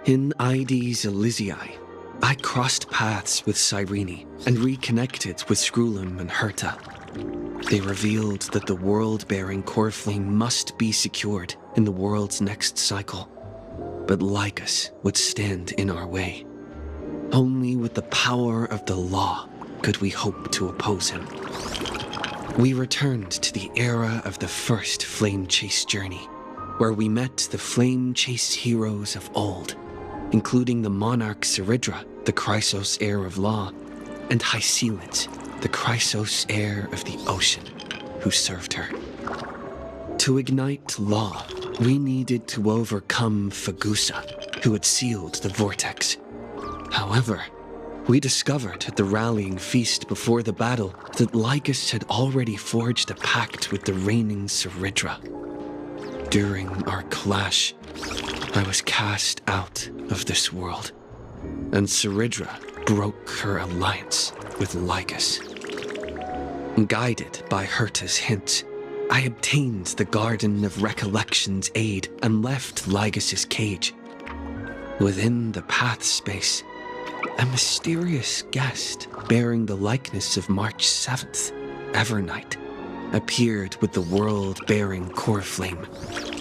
In Ides Elysiae, I crossed paths with Cyrene and reconnected with Skrulum and Herta. They revealed that the world-bearing core flame must be secured in the world's next cycle, but Lycus would stand in our way. Only with the power of the law could we hope to oppose him. We returned to the era of the first Flame Chase journey, where we met the Flame Chase heroes of old, including the monarch Seridra, the Chrysos heir of law, and Hycelins, the Chrysos heir of the ocean, who served her. To ignite law, we needed to overcome Fagusa, who had sealed the vortex. However, we discovered at the rallying feast before the battle that Lycus had already forged a pact with the reigning Seridra. During our clash, I was cast out of this world, and Seridra broke her alliance with Lycus. Guided by Herta's hints, I obtained the Garden of Recollection's aid and left Lycus's cage. Within the path space, a mysterious guest bearing the likeness of March 7th, Evernight, appeared with the world-bearing core flame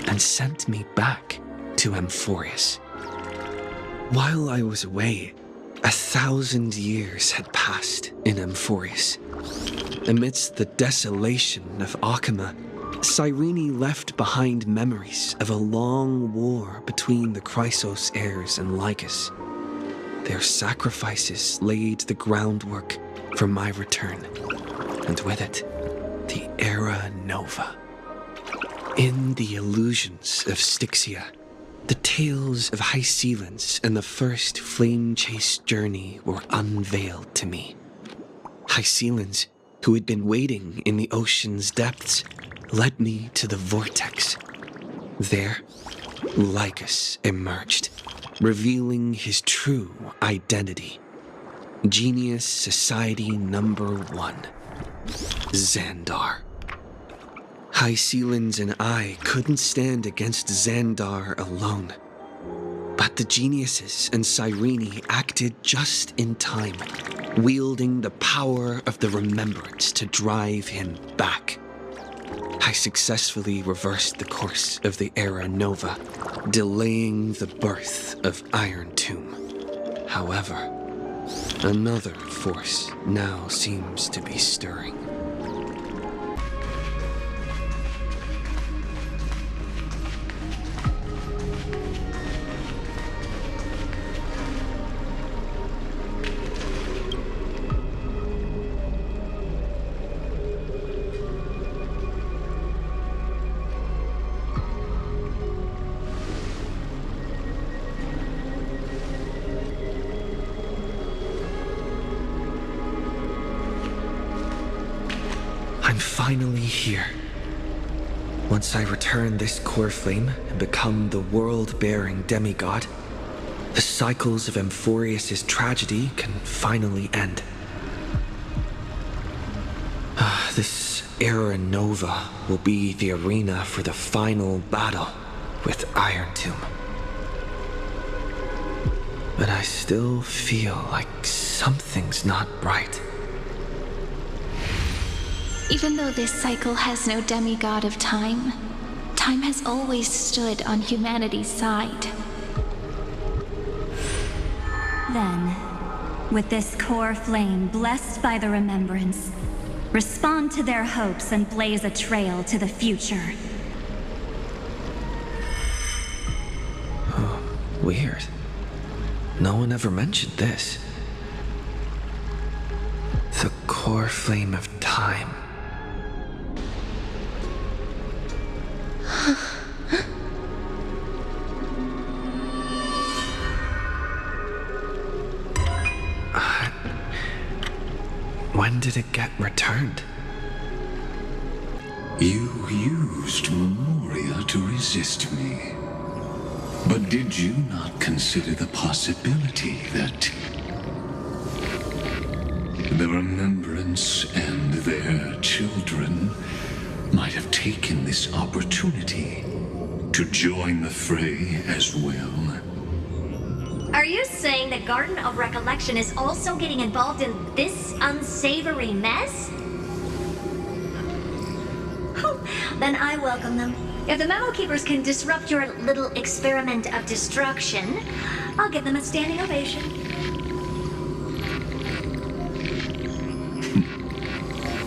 and sent me back to Amphorius. While I was away, 1,000 years had passed in Amphorius. Amidst the desolation of Akama, Cyrene left behind memories of a long war between the Chrysos heirs and Lycus. Their sacrifices laid the groundwork for my return, and with it, the Era Nova. In the illusions of Styxia, the tales of Hycelins and the first Flame Chase journey were unveiled to me. Hycelins, who had been waiting in the ocean's depths, led me to the vortex. There, Lycus emerged, revealing his true identity. Genius Society Number 1, Xandar. Hycelins and I couldn't stand against Xandar alone. But the geniuses and Cyrene acted just in time, wielding the power of the remembrance to drive him back. I successfully reversed the course of the Era Nova, delaying the birth of Iron Tomb. However, another force now seems to be stirring. I'm finally here. Once I return this core flame and become the world-bearing demigod, the cycles of Amphorius' tragedy can finally end. This Era Nova will be the arena for the final battle with Iron Tomb. But I still feel like something's not right. Even though this cycle has no demigod of time, time has always stood on humanity's side. Then, with this core flame blessed by the remembrance, respond to their hopes and blaze a trail to the future. Oh, weird. No one ever mentioned this. The core flame of time. When did it get returned? You used Memoria to resist me. But did you not consider the possibility that the remembrance and their children might have taken this opportunity to join the fray as well? you saying the Garden of Recollection is also getting involved in this unsavory mess? Then I welcome them. If the Memo Keepers can disrupt your little experiment of destruction, I'll give them a standing ovation.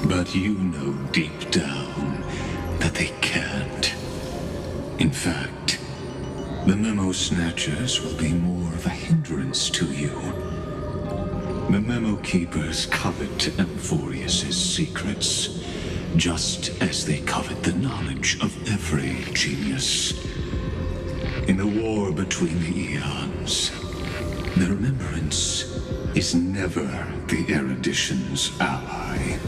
But you know deep down that they can't. In fact, the Memo Snatchers will be more of a hindrance to you. The Memo Keepers covet Amphorius' secrets, just as they covet the knowledge of every genius. In the war between the eons, the Remembrance is never the Erudition's ally.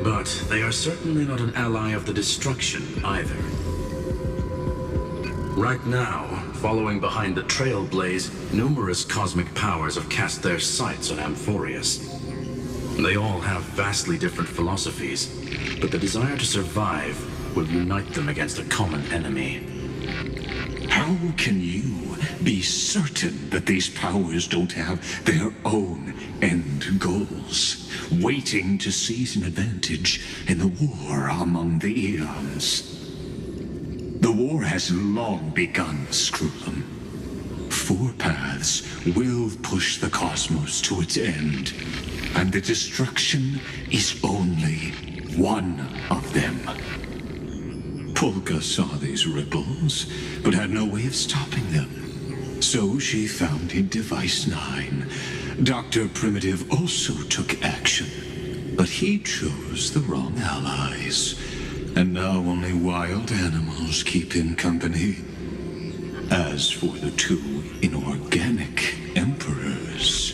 But they are certainly not an ally of the destruction either. Right now, following behind the Trailblaze, numerous cosmic powers have cast their sights on Amphorius. They all have vastly different philosophies, but the desire to survive will unite them against a common enemy. How can you be certain that these powers don't have their own end goals, waiting to seize an advantage in the war among the eons? The war has long begun, Screwlum. Four paths will push the cosmos to its end, and the destruction is only one of them. Polka saw these ripples, but had no way of stopping them. So she founded Device 9. Dr. Primitive also took action, but he chose the wrong allies. And now only wild animals keep him company. As for the two inorganic emperors,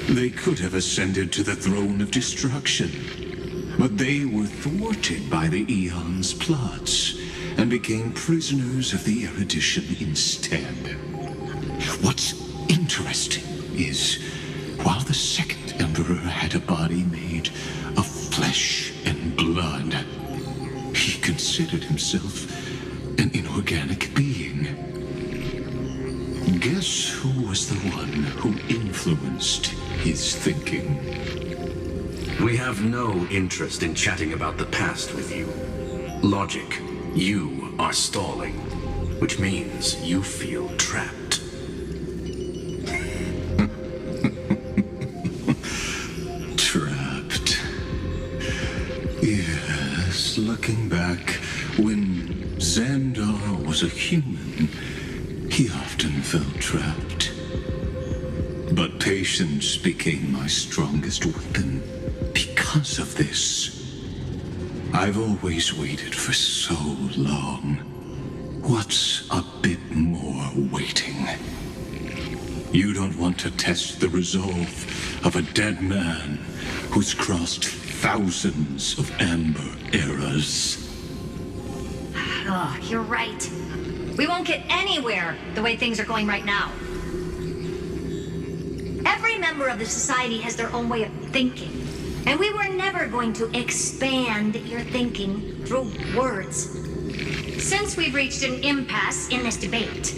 they could have ascended to the throne of destruction, but they were thwarted by the Eon's plots and became prisoners of the Erudition instead. What's interesting is, while the second emperor had a body made of flesh and blood, he considered himself an inorganic being. Guess who was the one who influenced his thinking? We have no interest in chatting about the past with you. Logic, you are stalling, which means you feel trapped. Trapped. Yes, looking back, when Xandar was a human, he often felt trapped. But patience became my strongest weapon because of this. I've always waited for so long. What's a bit more waiting? You don't want to test the resolve of a dead man who's crossed thousands of amber eras. Oh, you're right. We won't get anywhere the way things are going right now. Every member of the society has their own way of thinking. And we were never going to expand your thinking through words. Since we've reached an impasse in this debate.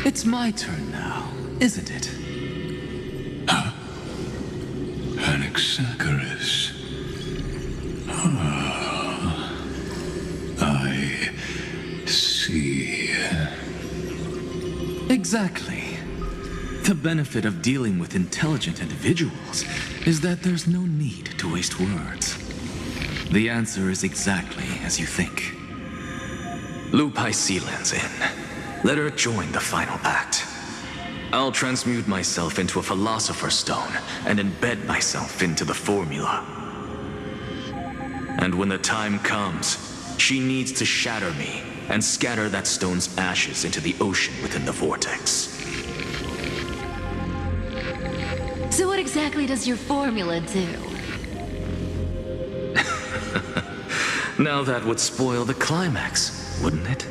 It's my turn now, isn't it? Anaxagoras. Ah, I see. Exactly. The benefit of dealing with intelligent individuals is that there's no need to waste words. The answer is exactly as you think. Lupai Sealand's in. Let her join the final act. I'll transmute myself into a Philosopher's Stone and embed myself into the formula. And when the time comes, she needs to shatter me and scatter that stone's ashes into the ocean within the vortex. So what exactly does your formula do? Now that would spoil the climax, wouldn't it?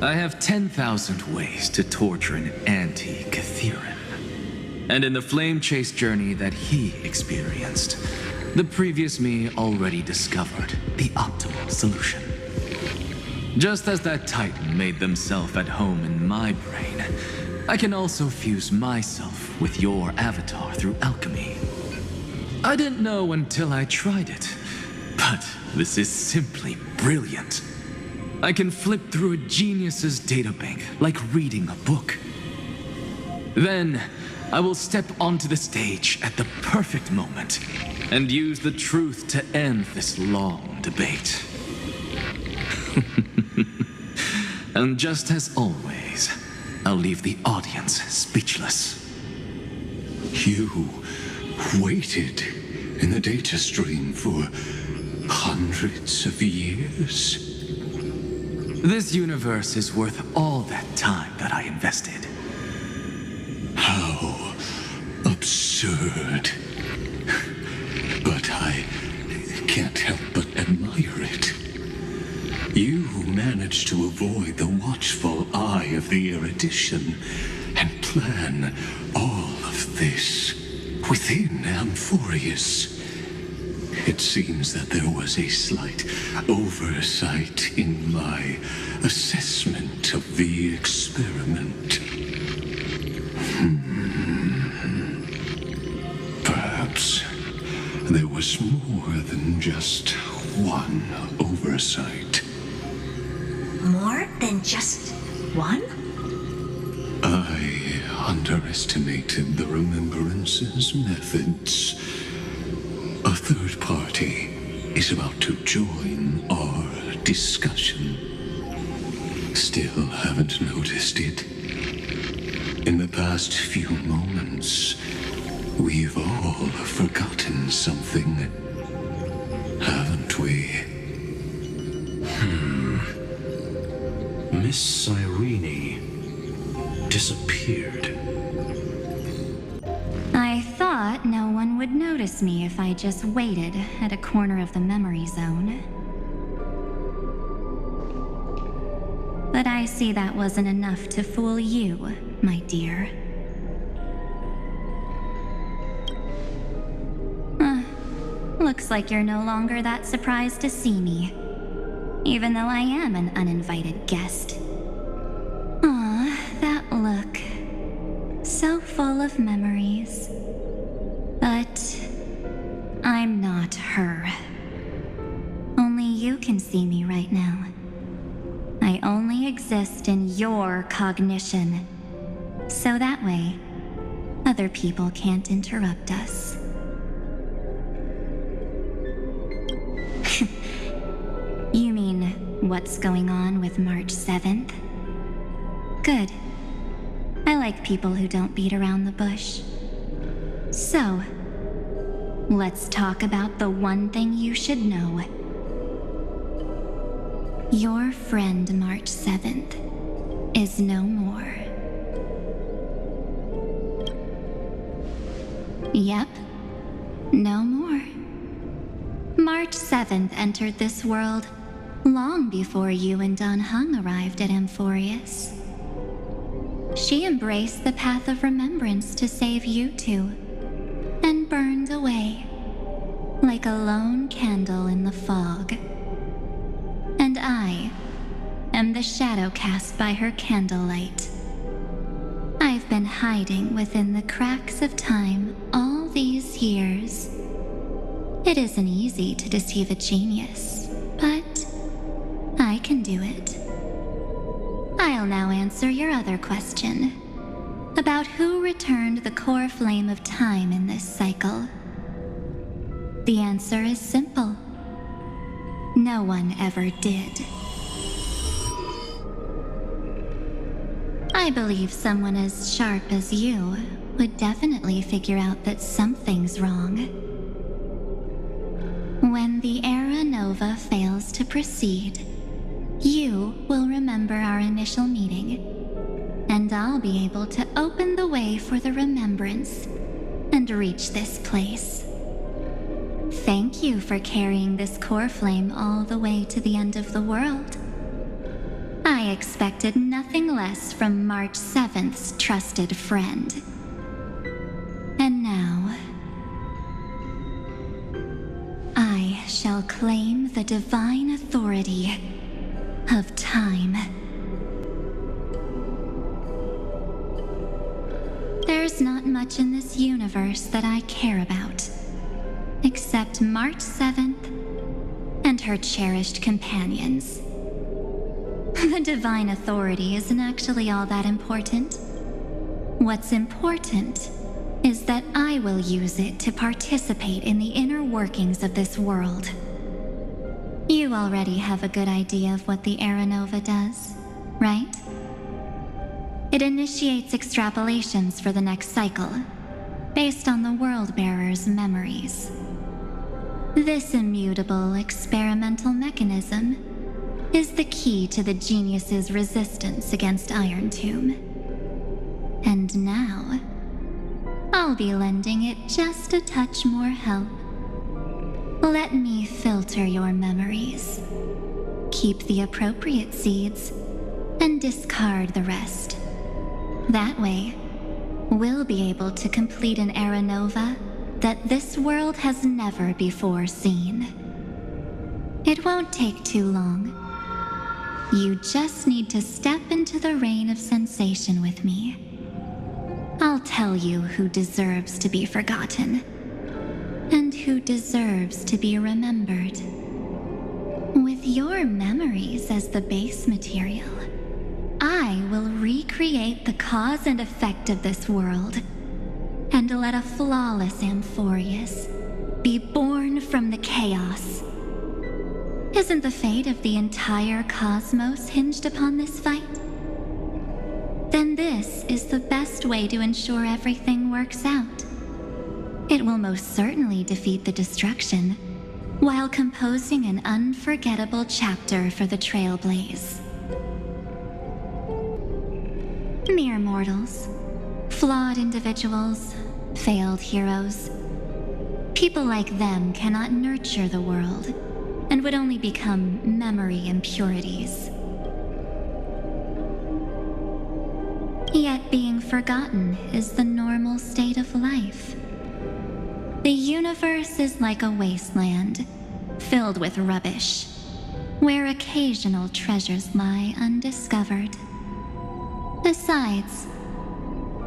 I have 10,000 ways to torture an anti-Catheran. And in the flame chase journey that he experienced, the previous me already discovered the optimal solution. Just as that Titan made themselves at home in my brain, I can also fuse myself with your avatar through alchemy. I didn't know until I tried it, but this is simply brilliant. I can flip through a genius's databank like reading a book. Then, I will step onto the stage at the perfect moment and use the truth to end this long debate. And just as always, I'll leave the audience speechless. You waited in the data stream for hundreds of years? This universe is worth all that time that I invested. How absurd. But I can't help but admire it. You managed to avoid the watchful eye of the erudition and plan all of this within Amphorius. It seems that there was a slight oversight in my assessment of the experiment. Perhaps there was more than just one oversight. More than just one? I underestimated the Remembrance's methods. A third party is about to join our discussion. Still haven't noticed it. In the past few moments, we've all forgotten something, haven't we? Miss Cyrene disappeared. I thought no one would notice me if I just waited at a corner of the memory zone. But I see that wasn't enough to fool you, my dear. Looks like you're no longer that surprised to see me, even though I am an uninvited guest. Ah, that look. So full of memories. But I'm not her. Only you can see me right now. I only exist in your cognition. So that way, other people can't interrupt us. You mean, what's going on with March 7th? Good. I like people who don't beat around the bush. So, let's talk about the one thing you should know. Your friend March 7th is no more. Yep, no more. March 7th entered this world long before you and Don Hung arrived at Amphorius. She embraced the path of remembrance to save you two, and burned away like a lone candle in the fog. And I am the shadow cast by her candlelight. I've been hiding within the cracks of time all these years. It isn't easy to deceive a genius, but I can do it. I'll now answer your other question about who returned the core flame of time in this cycle. The answer is simple. No one ever did. I believe someone as sharp as you would definitely figure out that something's wrong. When the Era Nova fails to proceed, you will remember our initial meeting, and I'll be able to open the way for the remembrance and reach this place. Thank you for carrying this core flame all the way to the end of the world. I expected nothing less from March 7th's trusted friend. And now, I shall claim the divine authority of time. time. There's not much in this universe that I care about, except March 7th and her cherished companions. The divine authority isn't actually all that important. What's important is that I will use it to participate in the inner workings of this world. You already have a good idea of what the Aeronova does, right? It initiates extrapolations for the next cycle, based on the World-Bearer's memories. This immutable experimental mechanism is the key to the genius's resistance against Iron Tomb. And now, I'll be lending it just a touch more help. Let me filter your memories. Keep the appropriate seeds, and discard the rest. That way, we'll be able to complete an Aeronova that this world has never before seen. It won't take too long. You just need to step into the rain of sensation with me. I'll tell you who deserves to be forgotten, and who deserves to be remembered. With your memories as the base material, I will recreate the cause and effect of this world, and let a flawless Amphorius be born from the chaos. Isn't the fate of the entire cosmos hinged upon this fight? Then this is the best way to ensure everything works out. It will most certainly defeat the destruction, while composing an unforgettable chapter for the Trailblaze. Mere mortals, flawed individuals, failed heroes. People like them cannot nurture the world, and would only become memory impurities. Yet being forgotten is the normal state of life. The universe is like a wasteland, filled with rubbish, where occasional treasures lie undiscovered. Besides,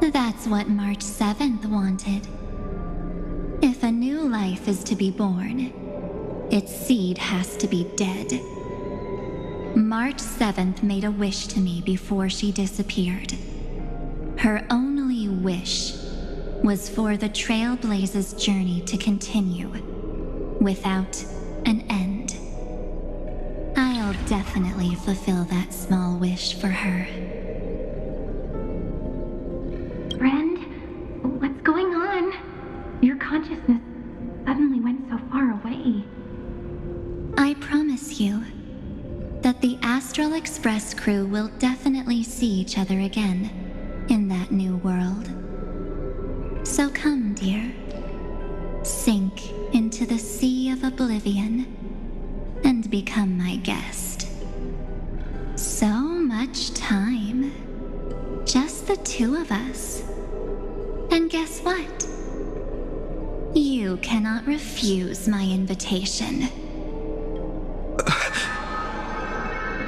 that's what March 7th wanted. If a new life is to be born, its seed has to be dead. March 7th made a wish to me before she disappeared. Her only wish was for the Trailblaze's journey to continue, without an end. I'll definitely fulfill that small wish for her. Friend, what's going on? Your consciousness suddenly went so far away. I promise you that the Astral Express crew will definitely see each other again in that new world. So come, dear. Sink into the sea of oblivion and become my guest. So much time. Just the two of us. And guess what? You cannot refuse my invitation.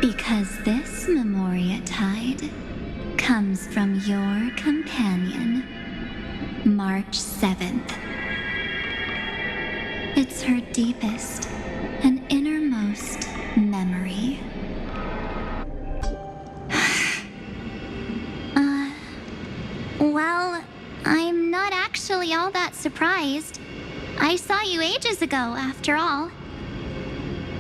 Because this Memoria Tide comes from your companion, March 7th. It's her deepest and innermost memory. Well, I'm not actually all that surprised. I saw you ages ago, after all.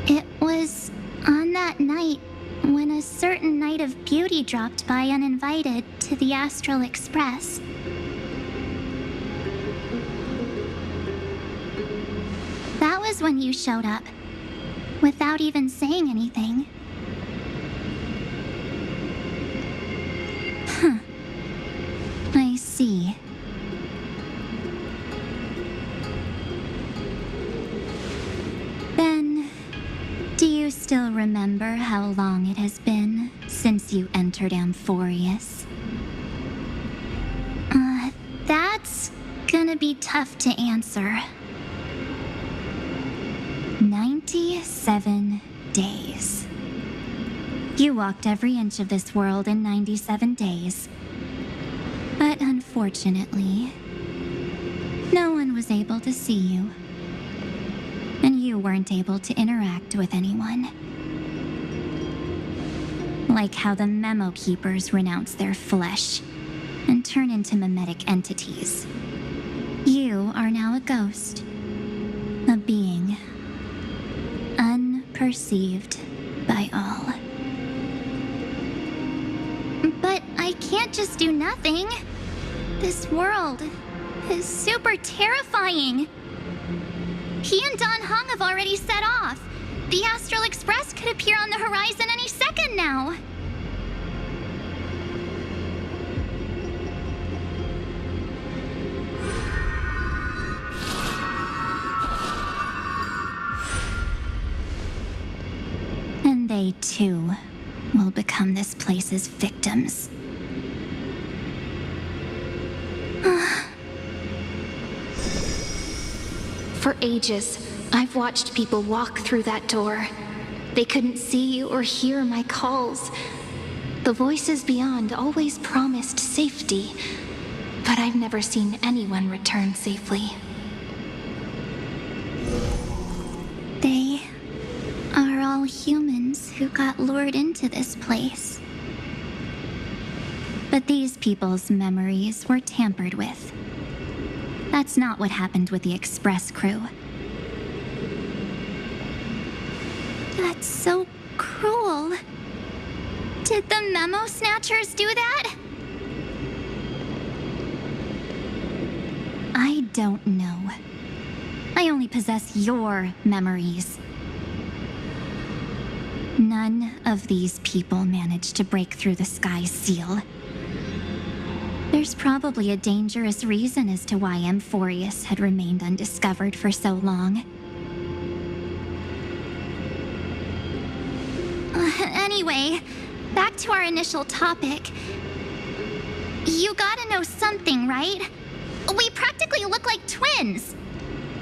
It was on that night when a certain Knight of Beauty dropped by uninvited to the Astral Express. That was when you showed up, without even saying anything. Huh. I see. Then, do you still remember how long it has been since you entered Amphorius? That's gonna be tough to answer. 97 days. You walked every inch of this world in 97 days. But unfortunately, no one was able to see you. And you weren't able to interact with anyone. Like how the Memo Keepers renounce their flesh and turn into mimetic entities. You are now a ghost. A being. Unperceived by all. But I can't just do nothing. This world is super terrifying. He and Don Hung have already set off. The Astral Express could appear on the horizon any second now. And they too will become this place's victims. For ages, I've watched people walk through that door. They couldn't see or hear my calls. The voices beyond always promised safety, but I've never seen anyone return safely. They are all humans who got lured into this place. But these people's memories were tampered with. That's not what happened with the Express crew. That's so cruel. Did the Memo Snatchers do that? I don't know. I only possess your memories. None of these people managed to break through the sky's seal. There's probably a dangerous reason as to why Amphorius had remained undiscovered for so long. Anyway, back to our initial topic. You gotta know something, right? We practically look like twins.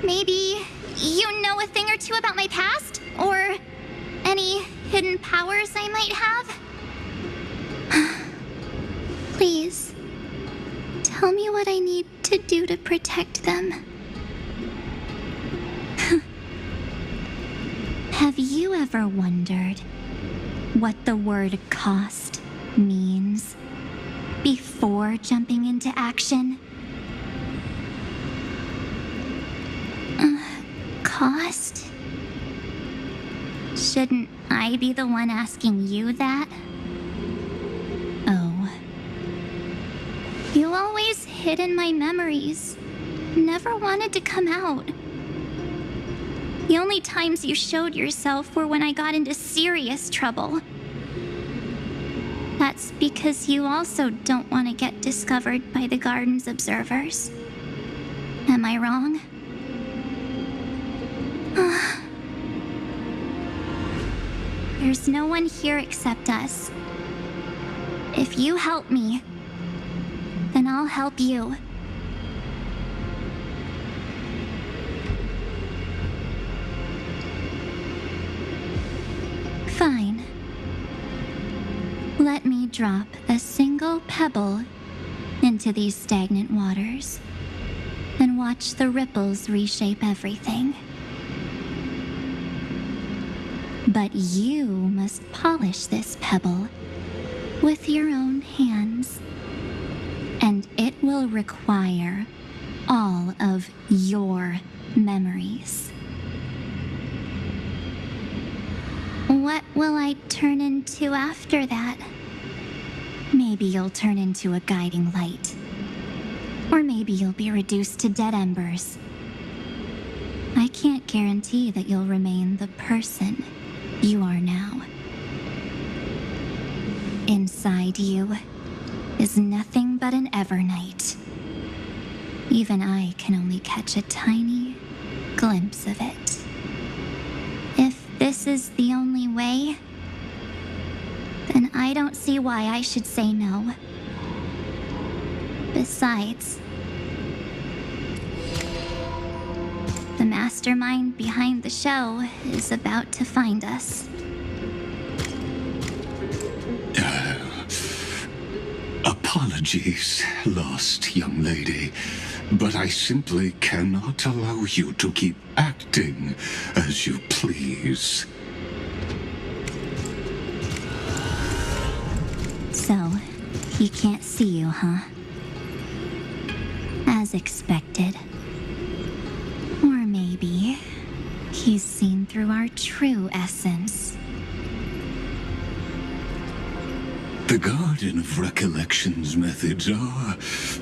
Maybe you know a thing or two about my past? Or any hidden powers I might have? Please, tell me what I need to do to protect them. Have you ever wondered what the word cost means before jumping into action? Cost? Shouldn't I be the one asking you that? Oh. You always hid in my memories. Never wanted to come out. The only times you showed yourself were when I got into serious trouble. That's because you also don't want to get discovered by the Garden's observers. Am I wrong? There's no one here except us. If you help me, then I'll help you. Fine. Let me drop a single pebble into these stagnant waters and watch the ripples reshape everything. But you must polish this pebble with your own hands, and it will require all of your memories. What will I turn into after that? Maybe you'll turn into a guiding light. Or maybe you'll be reduced to dead embers. I can't guarantee that you'll remain the person you are now. Inside you is nothing but an Evernight. Even I can only catch a tiny glimpse of it. If this is the only way, then I don't see why I should say no. Besides, the mastermind behind the show is about to find us. Apologies, lost young lady, but I simply cannot allow you to keep acting as you please. So, he can't see you, huh? As expected. Or maybe he's seen through our true essence. The Garden of Recollection's methods are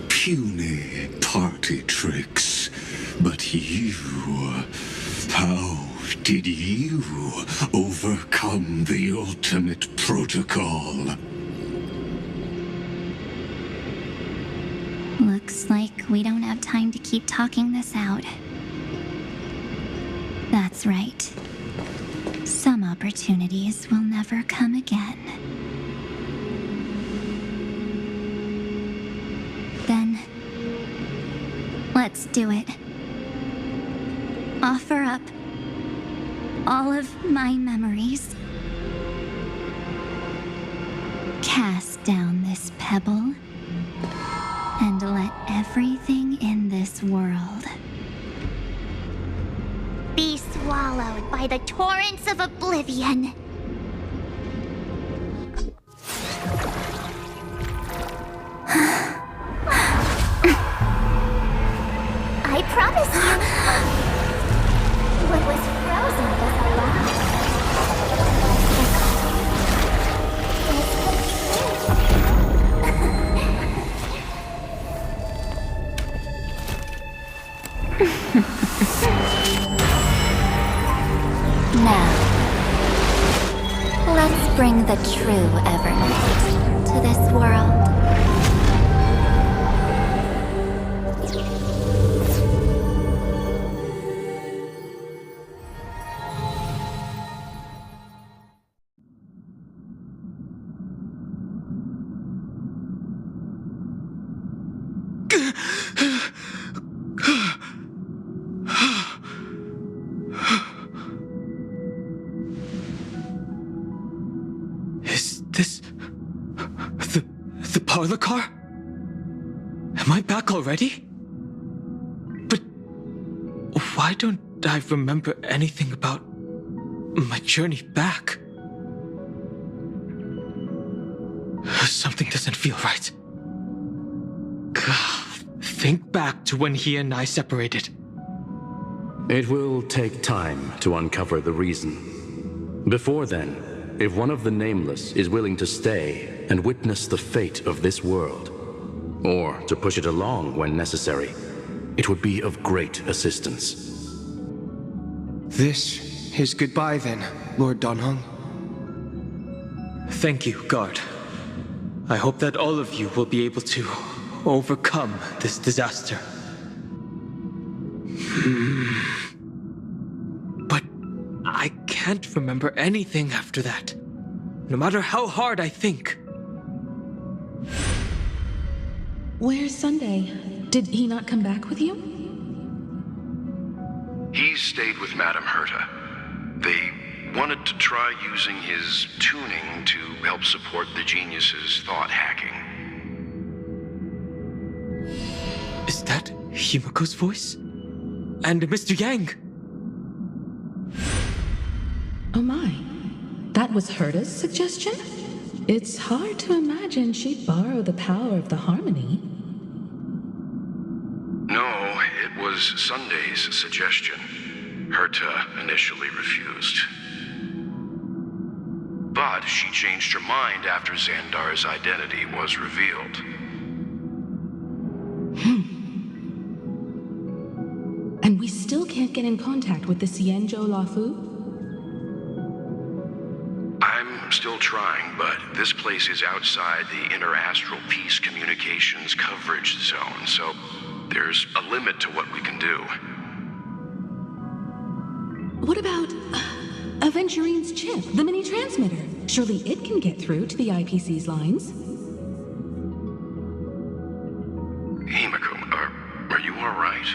puny party tricks. But you... how did you overcome the ultimate protocol? Looks like we don't have time to keep talking this out. That's right. Some opportunities will never come again. Then, let's do it. Offer up all of my memories. Cast down this pebble and let everything in this world Be swallowed by the torrents of oblivion. I promise you, what was frozen was alive. now. Let's bring the true Evernight to this world. Is this... the parlor car? Am I back already? But why don't I remember anything about my journey back? Something doesn't feel right. Think back to when he and I separated. It will take time to uncover the reason. Before then, if one of the Nameless is willing to stay and witness the fate of this world, or to push it along when necessary, it would be of great assistance. This is goodbye then, Lord Donhung. Thank you, Guard. I hope that all of you will be able to overcome this disaster. But I can't remember anything after that, no matter how hard I think. Where's Sunday? Did he not come back with you? He stayed with Madame Herta. They wanted to try using his tuning to help support the genius's thought hacking. Is that Himiko's voice? And Mr. Yang? Oh my. That was Herta's suggestion? It's hard to imagine she'd borrow the power of the harmony. No, it was Sunday's suggestion. Herta initially refused. But she changed her mind after Xandar's identity was revealed. And we still can't get in contact with the Xianzhou Lafu? I'm still trying, but this place is outside the Inter-Astral Peace Communications coverage zone, so there's a limit to what we can do. What about Aventurine's chip, the mini-transmitter? Surely it can get through to the IPC's lines. Himiko, are you all right?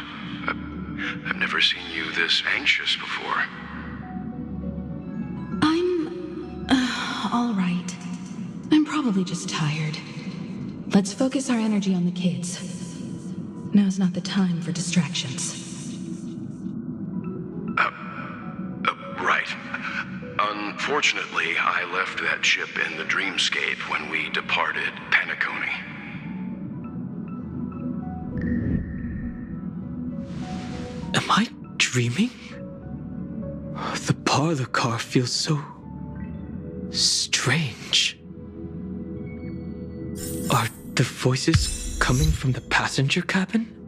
I've never seen you this anxious before. I'm all right. I'm probably just tired. Let's focus our energy on the kids. Now's not the time for distractions. Right. Unfortunately, I left that ship in the dreamscape when we departed Penacony. Am I dreaming? The parlor car feels so strange. Are the voices coming from the passenger cabin?